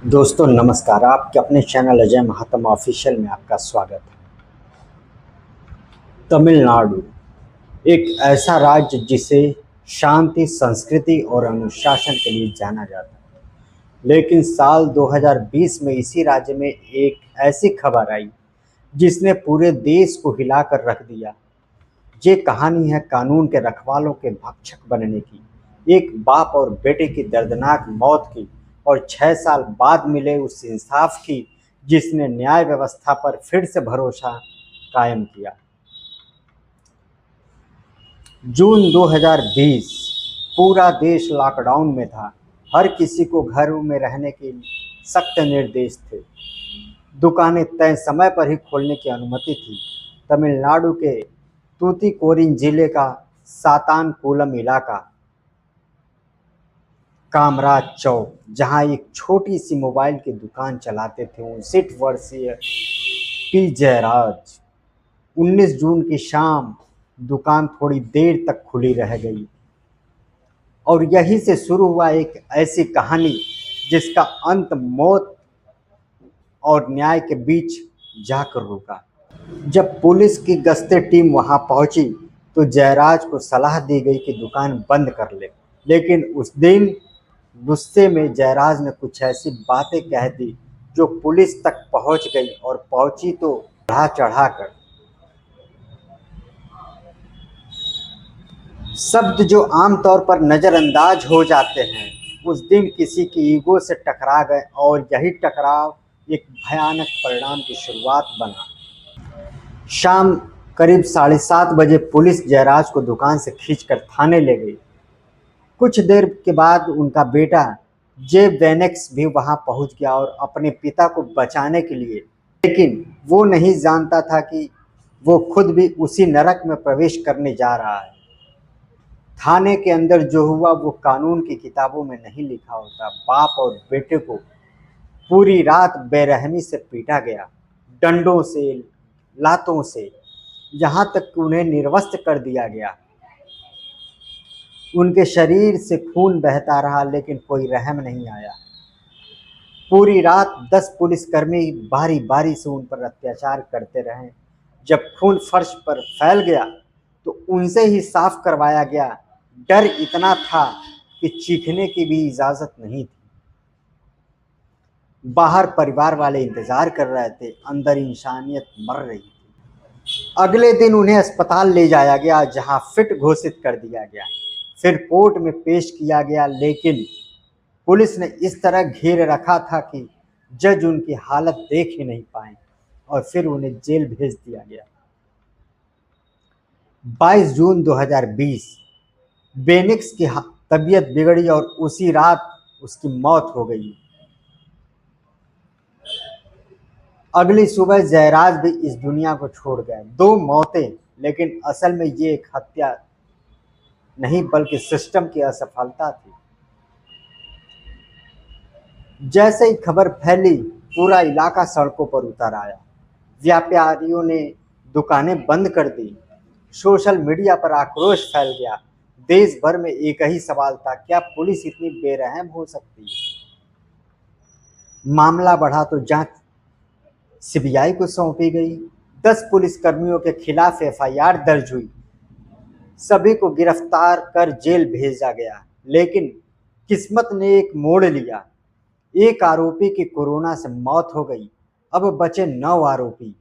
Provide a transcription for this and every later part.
दोस्तों नमस्कार। आपके अपने चैनल अजय महात्म ऑफिशियल में आपका स्वागत है। तमिलनाडु एक ऐसा राज्य जिसे शांति, संस्कृति और अनुशासन के लिए जाना जाता है, लेकिन साल 2020 में इसी राज्य में एक ऐसी खबर आई जिसने पूरे देश को हिलाकर रख दिया। ये कहानी है कानून के रखवालों के भक्षक बनने की, एक बाप और बेटे की दर्दनाक मौत की और 6 साल बाद मिले उस इंसाफ की जिसने न्याय व्यवस्था पर फिर से भरोसा कायम किया। जून 2020 पूरा देश लॉकडाउन में था। हर किसी को घरों में रहने के सख्त निर्देश थे। दुकानें तय समय पर ही खोलने की अनुमति थी। तमिलनाडु के तूतीकोरिन जिले का सातानकुलम इलाका, कामराज चौक, जहां एक छोटी सी मोबाइल की दुकान चलाते थे 59 वर्षीय पी जयराज। 19 जून की शाम दुकान थोड़ी देर तक खुली रह गई और यहीं से शुरू हुआ एक ऐसी कहानी जिसका अंत मौत और न्याय के बीच जाकर रुका। जब पुलिस की गश्ती टीम वहां पहुंची तो जयराज को सलाह दी गई कि दुकान बंद कर ले, लेकिन उस दिन गुस्से में जयराज ने कुछ ऐसी बातें कह दी जो पुलिस तक पहुंच गई और पहुंची तो बढ़ा चढ़ाकर। शब्द जो आमतौर पर नज़रअंदाज हो जाते हैं उस दिन किसी की ईगो से टकरा गए और यही टकराव एक भयानक परिणाम की शुरुआत बना। शाम करीब 7:30 बजे पुलिस जयराज को दुकान से खींचकर थाने ले गई। कुछ देर के बाद उनका बेटा जे वेनेक्स भी वहां पहुंच गया और अपने पिता को बचाने के लिए, लेकिन वो नहीं जानता था कि वो खुद भी उसी नरक में प्रवेश करने जा रहा है। थाने के अंदर जो हुआ वो कानून की किताबों में नहीं लिखा होता। बाप और बेटे को पूरी रात बेरहमी से पीटा गया, डंडों से, लातों से, यहाँ तक कि उन्हें निर्वस्त्र कर दिया गया। उनके शरीर से खून बहता रहा लेकिन कोई रहम नहीं आया। पूरी रात 10 पुलिसकर्मी बारी बारी से उन पर अत्याचार करते रहे। जब खून फर्श पर फैल गया तो उनसे ही साफ करवाया गया। डर इतना था कि चीखने की भी इजाजत नहीं थी। बाहर परिवार वाले इंतजार कर रहे थे, अंदर इंसानियत मर रही थी। अगले दिन उन्हें अस्पताल ले जाया गया जहां फिट घोषित कर दिया गया। फिर कोर्ट में पेश किया गया, लेकिन पुलिस ने इस तरह घेर रखा था कि जज उनकी हालत देख ही नहीं पाए और फिर उन्हें जेल भेज दिया गया। 22 जून 2020 बेनिक्स की तबीयत बिगड़ी और उसी रात उसकी मौत हो गई। अगली सुबह जयराज भी इस दुनिया को छोड़ गए। 2 मौतें, लेकिन असल में ये एक हत्या नहीं बल्कि सिस्टम की असफलता थी। जैसे ही खबर फैली पूरा इलाका सड़कों पर उतर आया। व्यापारियों ने दुकानें बंद कर दी। सोशल मीडिया पर आक्रोश फैल गया। देश भर में एक ही सवाल था, क्या पुलिस इतनी बेरहम हो सकती है? मामला बढ़ा तो जांच सीबीआई को सौंपी गई। 10 पुलिसकर्मियों के खिलाफ एफआईआर दर्ज हुई। सभी को गिरफ्तार कर जेल भेजा गया, लेकिन किस्मत ने एक मोड़ लिया। एक आरोपी की कोरोना से मौत हो गई। अब बचे 9 आरोपी।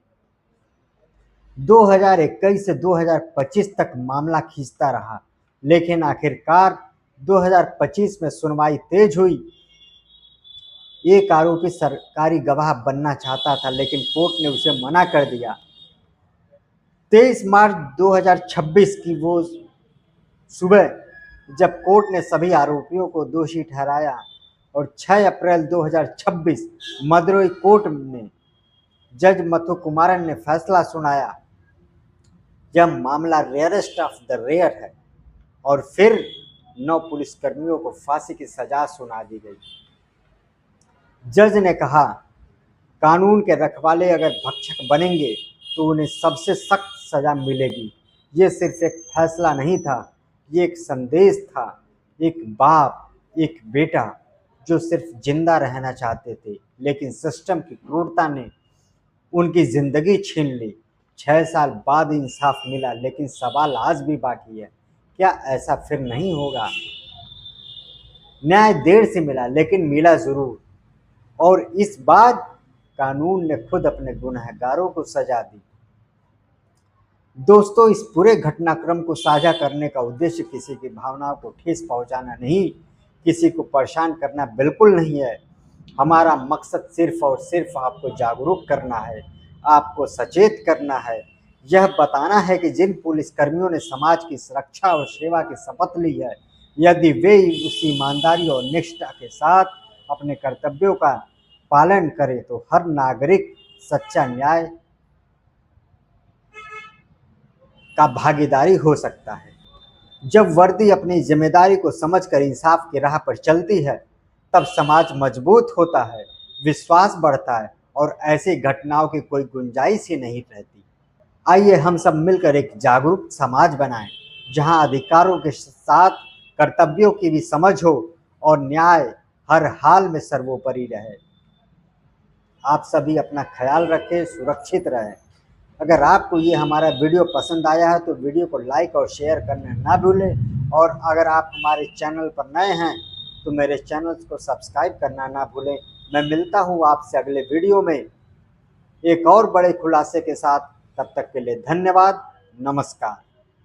2021 से 2025 तक मामला खींचता रहा, लेकिन आखिरकार 2025 में सुनवाई तेज हुई। एक आरोपी सरकारी गवाह बनना चाहता था, लेकिन कोर्ट ने उसे मना कर दिया। 23 मार्च 2026 की वो सुबह जब कोर्ट ने सभी आरोपियों को दोषी ठहराया और 6 अप्रैल 2026 मदुरई कोर्ट में जज मथु कुमारन ने फैसला सुनाया। यह मामला रेयरेस्ट ऑफ द रेयर है और फिर 9 पुलिसकर्मियों को फांसी की सजा सुना दी गई। जज ने कहा, कानून के रखवाले अगर भक्षक बनेंगे तो उन्हें सबसे सख्त सजा मिलेगी। ये सिर्फ एक फैसला नहीं था, ये एक संदेश था। एक बाप, एक बेटा जो सिर्फ जिंदा रहना चाहते थे, लेकिन सिस्टम की क्रूरता ने उनकी जिंदगी छीन ली। 6 साल बाद इंसाफ मिला, लेकिन सवाल आज भी बाकी है, क्या ऐसा फिर नहीं होगा? न्याय देर से मिला, लेकिन मिला जरूर। और इस बार कानून ने खुद अपने गुनहगारों को सजा दी। दोस्तों, इस पूरे घटनाक्रम को साझा करने का उद्देश्य किसी की भावनाओं को ठेस पहुंचाना नहीं, किसी को परेशान करना बिल्कुल नहीं है। हमारा मकसद सिर्फ और सिर्फ आपको जागरूक करना है, आपको सचेत करना है, यह बताना है कि जिन पुलिसकर्मियों ने समाज की सुरक्षा और सेवा की शपथ ली है, यदि वे उसी ईमानदारी और निष्ठा के साथ अपने कर्तव्यों का पालन करें तो हर नागरिक सच्चा न्याय का भागीदारी हो सकता है। जब वर्दी अपनी जिम्मेदारी को समझकर इंसाफ की राह पर चलती है, तब समाज मजबूत होता है, विश्वास बढ़ता है और ऐसी घटनाओं की कोई गुंजाइश ही नहीं रहती। आइए हम सब मिलकर एक जागरूक समाज बनाएं, जहां अधिकारों के साथ कर्तव्यों की भी समझ हो और न्याय हर हाल में सर्वोपरि रहे। आप सभी अपना ख्याल रखें, सुरक्षित रहें। अगर आपको ये हमारा वीडियो पसंद आया है तो वीडियो को लाइक और शेयर करना ना भूलें, और अगर आप हमारे चैनल पर नए हैं तो मेरे चैनल को सब्सक्राइब करना ना भूलें। मैं मिलता हूँ आपसे अगले वीडियो में एक और बड़े खुलासे के साथ। तब तक के लिए धन्यवाद, नमस्कार।